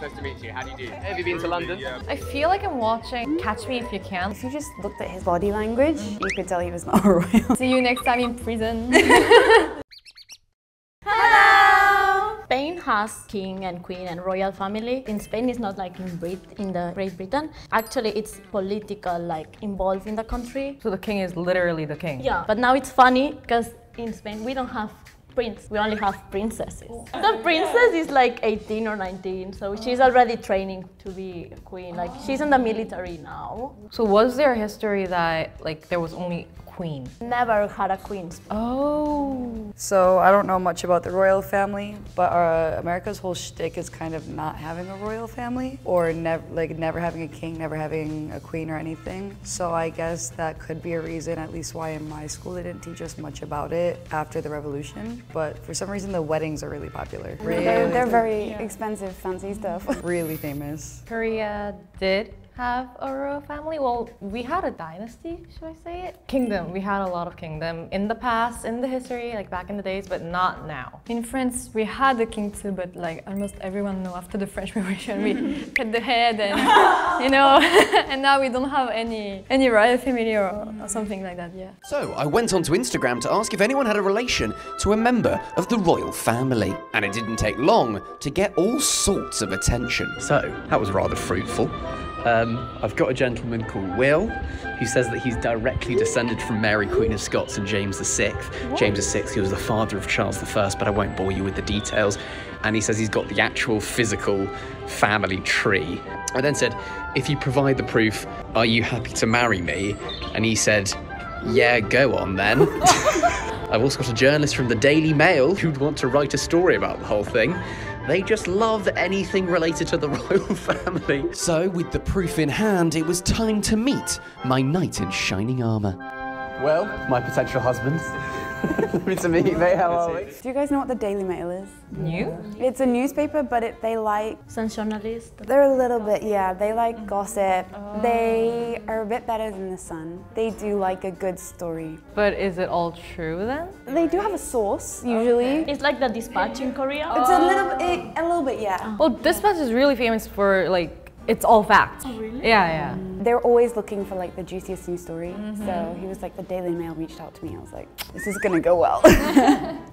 Nice to meet you. How do you do? Have you been to London? I feel like I'm watching Catch Me If You Can. If you just looked at his body language, you could tell he was not a royal. See you next time in prison. Spain has king and queen and royal family. In Spain, it's not like in the Great Britain. Actually, it's political, like involved in the country. So the king is literally the king. Yeah, but now it's funny because in Spain we don't have prince. We only have princesses. The princess is like 18 or 19, so she's already training to be a queen. Like she's in the military now. So was there a history that like there was only queen? Never had a queen. Oh. So I don't know much about the royal family, but America's whole shtick is kind of not having a royal family, or never having a king, never having a queen or anything. So I guess that could be a reason, at least why in my school they didn't teach us much about it after the revolution. But for some reason the weddings are really popular. They're very expensive, fancy stuff. Really famous. Korea did have a royal family. Well, we had a dynasty, should I say it? Kingdom. We had a lot of kingdom in the past, in the history, like back in the days, but not now. In France, we had a king too, but like almost everyone know after the French Revolution, we cut the head and, you know, and now we don't have any royal family or something like that, yeah. So I went onto Instagram to ask if anyone had a relation to a member of the royal family. And it didn't take long to get all sorts of attention. So that was rather fruitful. I've got a gentleman called Will, who says that he's directly descended from Mary, Queen of Scots and James VI. What? James VI, he was the father of Charles I, but I won't bore you with the details. And he says he's got the actual physical family tree. I then said, if you provide the proof, are you happy to marry me? And he said, yeah, go on then. I've also got a journalist from the Daily Mail who'd want to write a story about the whole thing. They just love anything related to the royal family. So, with the proof in hand, it was time to meet my knight in shining armour. Well, my potential husband. Good to meet you, mate. How are we? Do you guys know what the Daily Mail is? New? It's a newspaper, but they like... Sensationalist. They're a little bit, yeah, they like gossip. They are a bit better than The Sun. They do like a good story. But is it all true then? They do have a source, usually. It's like the Dispatch in Korea. It's a little bit, yeah. Well, Dispatch is really famous for like, it's all facts. Oh, really? Yeah, yeah. They're always looking for like the juiciest news story. So he was like, the Daily Mail reached out to me. I was like, this is gonna go well.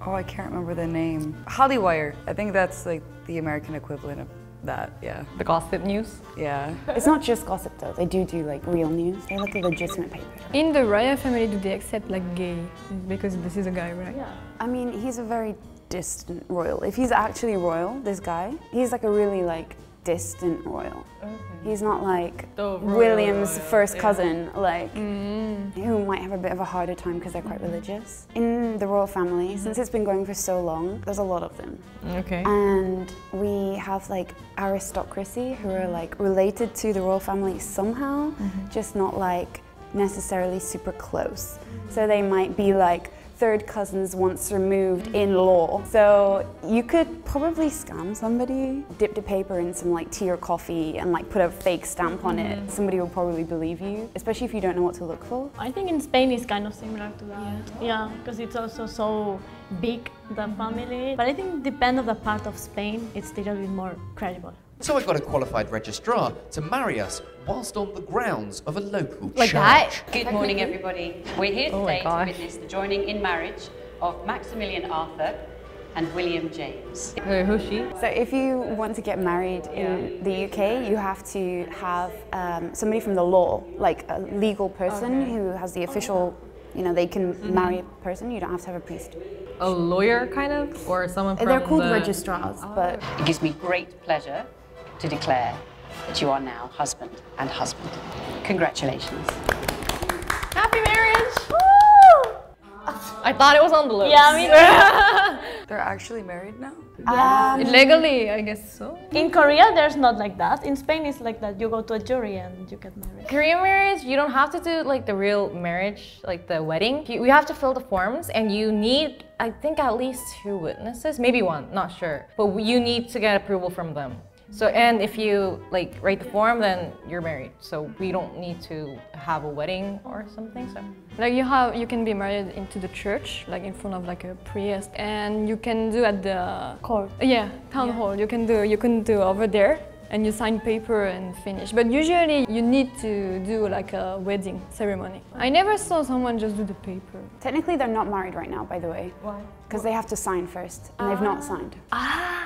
Oh, I can't remember the name. Hollywire. I think that's like the American equivalent of that, yeah. The gossip news? Yeah. It's not just gossip though. They do like real news. They're like a legitimate paper. In the royal family, do they accept like gay? Because this is a guy, right? Yeah. I mean, he's a very distant royal. If he's actually royal, this guy, he's like a really like distant royal. Okay. He's not like William's first cousin, like who might have a bit of a harder time because they're quite religious. In the royal family, since it's been going for so long, there's a lot of them. Okay. And we have like aristocracy who are like related to the royal family somehow, just not like necessarily super close. So they might be like third cousins once removed in law. So you could probably scam somebody, dip the paper in some like tea or coffee and like put a fake stamp on it. Somebody will probably believe you, especially if you don't know what to look for. I think in Spain it's kind of similar to that. Yeah, because it's also so big, the family. But I think depending on the part of Spain, it's a little bit more credible. So I got a qualified registrar to marry us whilst on the grounds of a local Like church. that? Good morning, everybody. We're here today to witness the joining in marriage of Maximilian Arthur and William James. Who's she? So if you want to get married in the UK, you have to have somebody from the law, like a legal person who has the official, you know, they can marry a person. You don't have to have a priest. A lawyer, kind of? Or someone from They're called registrars, but... It gives me great pleasure to declare that you are now husband and husband. Congratulations. Happy marriage! Woo! I thought it was on the list. Yeah, me too. They're actually married now? Legally, I guess so. In Korea, there's not like that. In Spain, it's like that. You go to a jury and you get married. Korean marriage, you don't have to do like the real marriage, like the wedding. We have to fill the forms and you need, I think, at least 2 witnesses, maybe 1, not sure. But you need to get approval from them. So, and if you like write the form, then you're married. So we don't need to have a wedding or something. So, Like you can be married into the church, like in front of like a priest, and you can do at the Court. Yeah, town hall. You can do over there, and you sign paper and finish. But usually you need to do like a wedding ceremony. I never saw someone just do the paper. Technically, they're not married right now, by the way. why? Because they have to sign first, and they've not signed.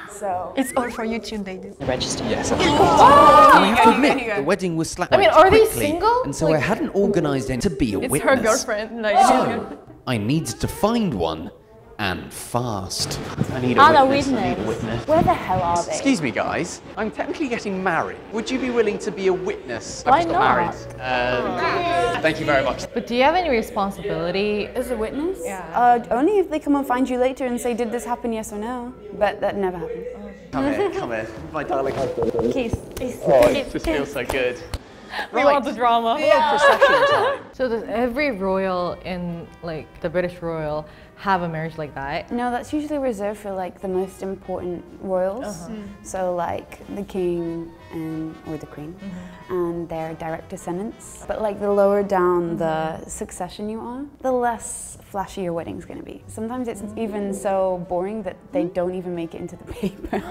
So It's all for you till they do. Register. Yes. I have to admit, the wedding was slapped. I mean, are they quickly, single? And so I hadn't organised any to be a It's witness. her girlfriend. Like, So I needed to find one, and fast. I need a Ah, the witness. I need a witness. witness. where the hell are they? Excuse me, guys. I'm technically getting married. Would you be willing to be a witness? Why I've just got not? married. Thank you very much. But do you have any responsibility? As a witness? Yeah. Only if they come and find you later and say, did this happen, yes or no? But that never happened. Come here, my darling husband. Kiss. Oh, it just feels so good. We want the drama. Procession time. So does every royal in like the British royal have a marriage like that? No, that's usually reserved for like the most important royals. So like the king or the queen and their direct descendants. But like the lower down the succession you are, the less flashy your wedding's gonna be. Sometimes it's even so boring that they don't even make it into the paper.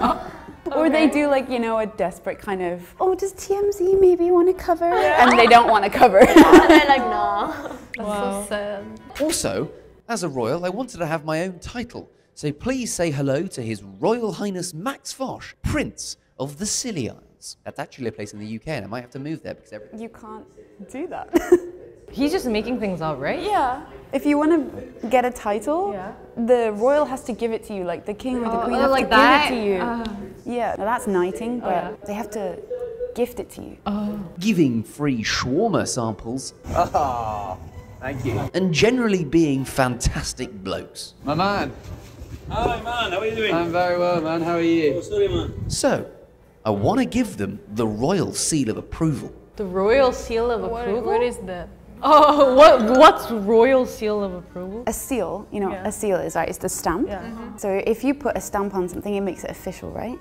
Or they do like, you know, a desperate kind of, oh, does TMZ maybe want to cover? And they don't want to cover. And they're like, no. that's so sad. Also, as a royal, I wanted to have my own title. So please say hello to His Royal Highness Max Fosh, Prince of the Scilly Isles. That's actually a place in the UK, and I might have to move there because everything. You can't do that. He's just making things up, right? Yeah. If you want to get a title, the royal has to give it to you, like the king or the queen have like to that? give it to you. Yeah, now that's knighting, but they have to gift it to you. Giving free shawarma samples. Thank you. And generally being fantastic blokes. My man. Hi man, how are you doing? I'm very well, man. How are you? Oh, sorry man. So, I want to give them the royal seal of approval. The royal seal of approval? What is that? Oh, what's royal seal of approval? A seal, you know, a seal is right, it's the stamp. So if you put a stamp on something, it makes it official, right?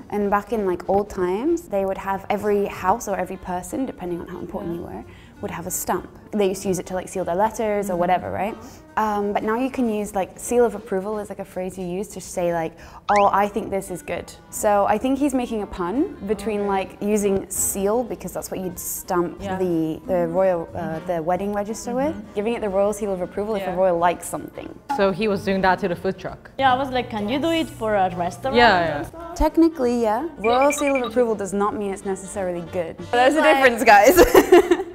And back in like old times, they would have every house or every person, depending on how important you were, would have a stamp. They used to use it to like seal their letters or whatever, right? But now you can use like seal of approval is like a phrase you use to say like, oh, I think this is good. So I think he's making a pun between like using seal, because that's what you'd stamp the royal, the wedding register with, giving it the royal seal of approval if a royal likes something. So he was doing that to the food truck. Yeah, I was like, can you do it for a restaurant? Yeah. Technically, yeah. Royal seal of approval does not mean it's necessarily good. There's a difference, guys.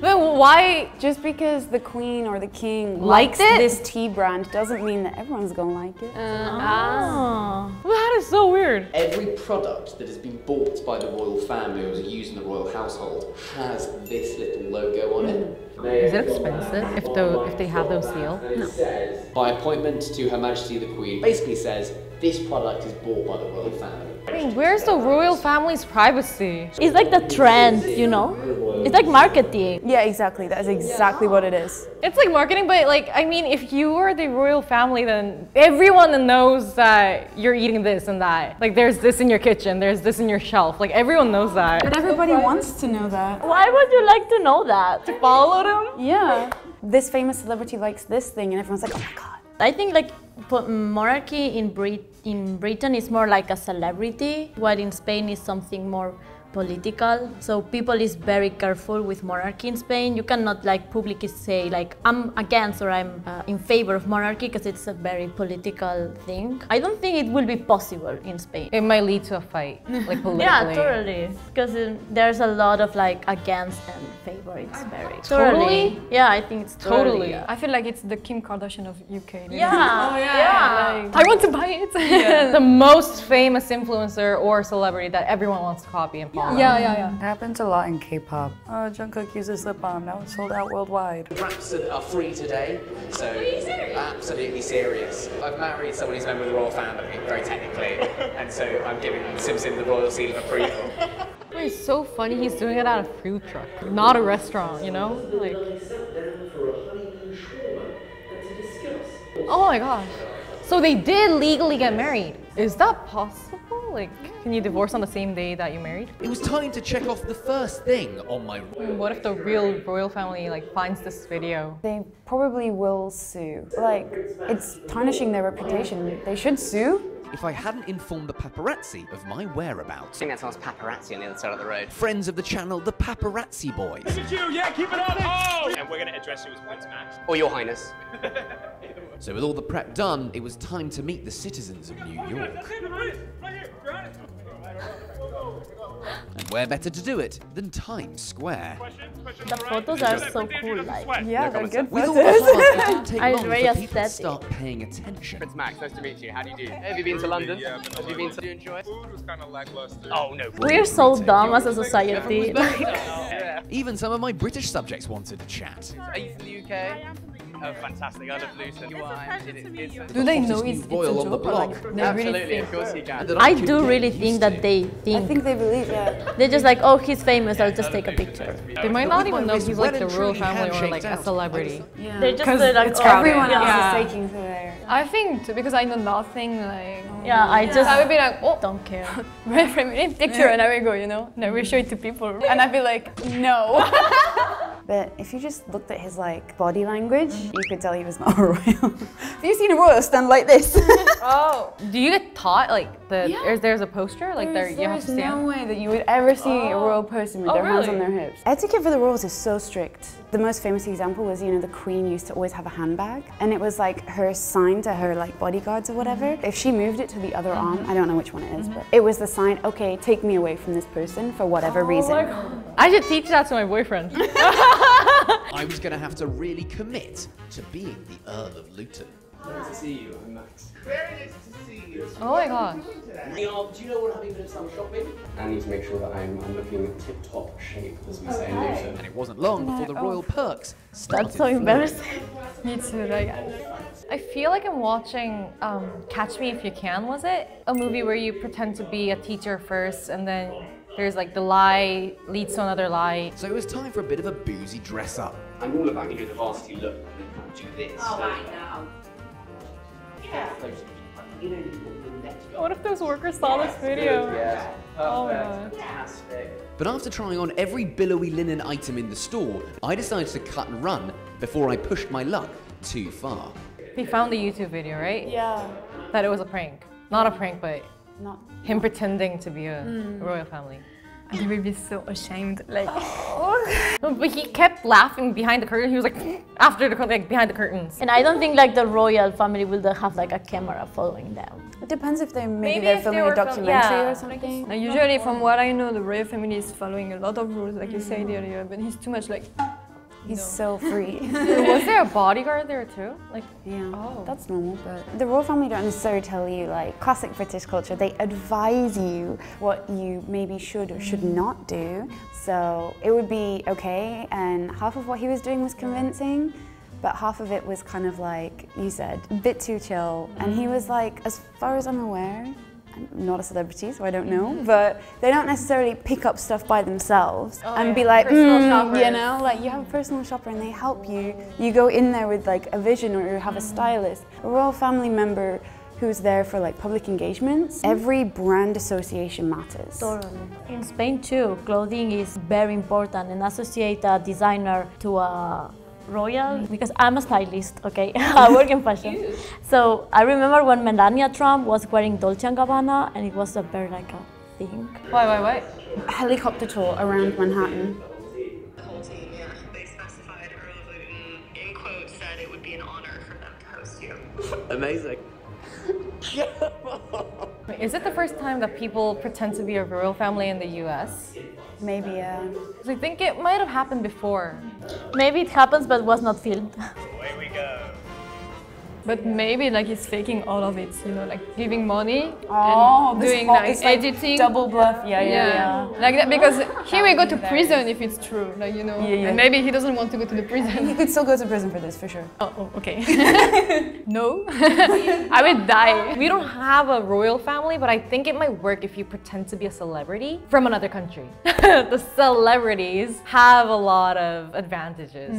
But why? Just because the queen or the king Liked likes it? this tea brand doesn't mean that everyone's gonna like it. Well, that is so weird. Every product that has been bought by the royal family or is used in the royal household has this little logo on it. Is it expensive if they have those seals? No. By appointment to Her Majesty the Queen, basically says this product is bought by the royal family. I mean, where's the royal family's privacy? It's like the trend, you know? It's like marketing. Yeah, exactly. That is exactly what it is. It's like marketing, but like, I mean, if you are the royal family, then everyone knows that you're eating this and that. Like, there's this in your kitchen, there's this in your shelf. Like, everyone knows that. But everybody wants to know that. Why would you like to know that? To follow them? Yeah. This famous celebrity likes this thing, and everyone's like, oh my god. I think like monarchy in Britain is more like a celebrity, while in Spain is something more political. So people is very careful with monarchy in Spain. You cannot like publicly say like I'm against or I'm in favor of monarchy, because it's a very political thing. I don't think it will be possible in Spain. It might lead to a fight, like politically. Yeah, totally. Because there's a lot of like against and favor. It's very Totally? Yeah, I think it's totally. I feel like it's the Kim Kardashian of UK. Yeah. Like, I want to buy it. The most famous influencer or celebrity that everyone wants to copy and follow. Yeah. It happens a lot in K-pop. Oh, Jungkook uses lip balm. Now it's sold out worldwide. Wraps are free today, so absolutely serious. I've married someone who's a member of the royal family, very technically, and so I'm giving Simpson the royal seal of approval. It's so funny he's doing it at a food truck, not a restaurant, you know? Like, oh my gosh. So they did legally get married. Is that possible? Like, can you divorce on the same day that you married? It was time to check off the first thing on my... What if the real royal family like finds this video? They probably will sue. Like, it's tarnishing their reputation. They should sue. If I hadn't informed the paparazzi of my whereabouts. I think that's us paparazzi on the other side of the road. Friends of the channel, the Paparazzi Boys. Look at you, yeah, keep it on it! Oh! And we're going to address you as Prince Max. Or Your Highness. So with all the prep done, it was time to meet the citizens of New York. That's it, right here, right here. And where better to do it than Times Square? The photos are so cool, like. Yeah, they're good With all photos. the hard, it didn't take I'm long very for people to aesthetic. start paying attention. Prince Max, nice to meet you. How do you do? Have you been to London? Yeah, Have you been to... Do you enjoy it? Food was kind of lackluster. Oh, no. We're so dumb as a society. Yeah. Even some of my British subjects wanted to chat. Are you from the UK? Oh, fantastic. I love Luton. Do they know Hottest it's new a royal on the joke or like block. they really Absolutely, think? of course you can. And that I could do get really used think to. that they I think. think they believe, yeah. They're just like, oh, he's famous, I'll just take a picture. They might not even know wrist he's like well the and royal truly family or handshaked like a out. celebrity. They're just like, it's oh, Everyone yeah. else is taking through there. I think too, because I know nothing, like... Yeah, I just I would be like, oh, don't care. very feminine picture, and I will go, you know, and I will show it to people. And I'd be like, no. But if you just looked at his like body language, you could tell he was not a royal. Have you seen a royal stand like this? Oh, do you get taught like there's a poster like there you have to There's no stand? way that you would ever see a royal person with Oh, their hands on really? their hips. Etiquette for the royals is so strict. The most famous example was, you know, the Queen used to always have a handbag, and it was like her sign to her like bodyguards or whatever. If she moved it to the other arm, I don't know which one it is, but it was the sign, okay, take me away from this person for whatever reason. I should teach that to my boyfriend. I was going to have to really commit to being the Earl of Luton. Nice to see you. I'm Max. Very nice to see you. Oh my gosh. Do you know what having a bit of summer shopping? I need to make sure that I'm looking in tip-top shape, as we say in Luton. And it wasn't long before the royal perks started That's so flowing. embarrassing. Me too, like... I feel like I'm watching Catch Me If You Can, was it? A movie where you pretend to be a teacher first and then there's like the lie leads to another lie. So it was time for a bit of a boozy dress up. I'm all about you do the varsity look and do this. Oh, I know. What if those workers saw this video? Yeah. Oh my god. Fantastic. But after trying on every billowy linen item in the store, I decided to cut and run before I pushed my luck too far. He found the YouTube video, right? Yeah. That it was a prank. Not a prank, but Not. him pretending to be a royal family. I will be so ashamed, like... But he kept laughing behind the curtain. He was like, after the curtain, like behind the curtains. And I don't think like the royal family will have like a camera following them. It depends if Maybe they're if filming they a were documentary yeah. or something. Now, usually, from what I know, the royal family is following a lot of rules, like you said earlier, but he's too much like... He's so free. Was there a bodyguard there too? Like, Yeah, Oh. that's normal, but the royal family don't necessarily tell you, like, classic British culture, they advise you what you maybe should or should not do. So it would be okay, and half of what he was doing was convincing, but half of it was kind of like, you said, a bit too chill. And he was like, as far as I'm aware, I'm not a celebrity, so I don't know, but they don't necessarily pick up stuff by themselves and be like, you know, like you have a personal shopper and they help you. You go in there with like a vision or you have a stylist. A royal family member who's there for like public engagements, every brand association matters. Totally. In Spain too, clothing is very important and associate a designer to a royal, because I'm a stylist, okay? I work in fashion. So I remember when Melania Trump was wearing Dolce & Gabbana and it was a very like a thing. why? A helicopter tour around Manhattan. The whole team, yeah. They specified Earl of Luton, in quotes, said it would be an honor for them to host you. Amazing. Is it the first time that people pretend to be a royal family in the US? Maybe, yeah. So I think it might have happened before. Maybe it happens but was not filmed. Away we go. But maybe like he's faking all of it, you know, like giving money Oh, and this doing whole- like it's like editing. double bluff, yeah. Like that, because he will go to prison if it's true, like, you know, Yeah. and maybe he doesn't want to go to the prison. You could still go to prison for this, for sure. Oh, okay. No, I would die. We don't have a royal family, but I think it might work if you pretend to be a celebrity from another country. The celebrities have a lot of advantages.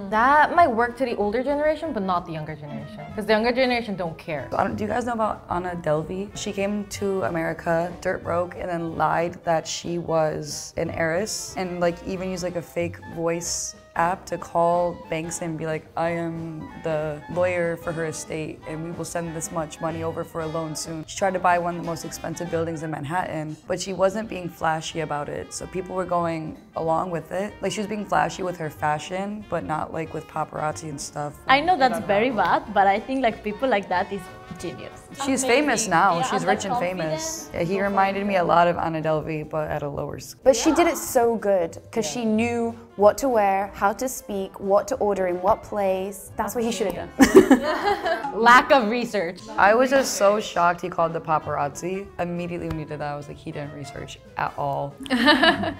That might work to the older generation, but not the younger generation. generation. Because the younger generation don't care. Do you guys know about Anna Delvey? She came to America, dirt broke, and then lied that she was an heiress, and like even used like a fake voice app to call banks and be like, I am the lawyer for her estate and we will send this much money over for a loan soon. She tried to buy one of the most expensive buildings in Manhattan, but she wasn't being flashy about it. So people were going along with it. Like she was being flashy with her fashion, but not like with paparazzi and stuff. I know that's very bad, but I think like people like that is genius. She's famous now. She's rich and famous. Yeah, he reminded me a lot of Anna Delvey, but at a lower scale. But she did it so good because she knew what to wear, how to speak, what to order in what place. That's what he should have done. Lack of research. I was just so shocked he called the paparazzi. Immediately when he did that, I was like, he didn't research at all.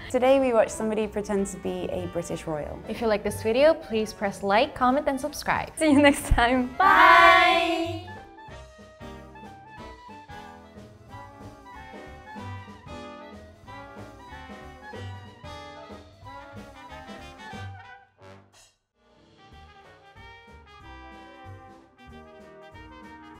Today we watched somebody pretend to be a British royal. If you like this video, please press like, comment, and subscribe. See you next time. Bye!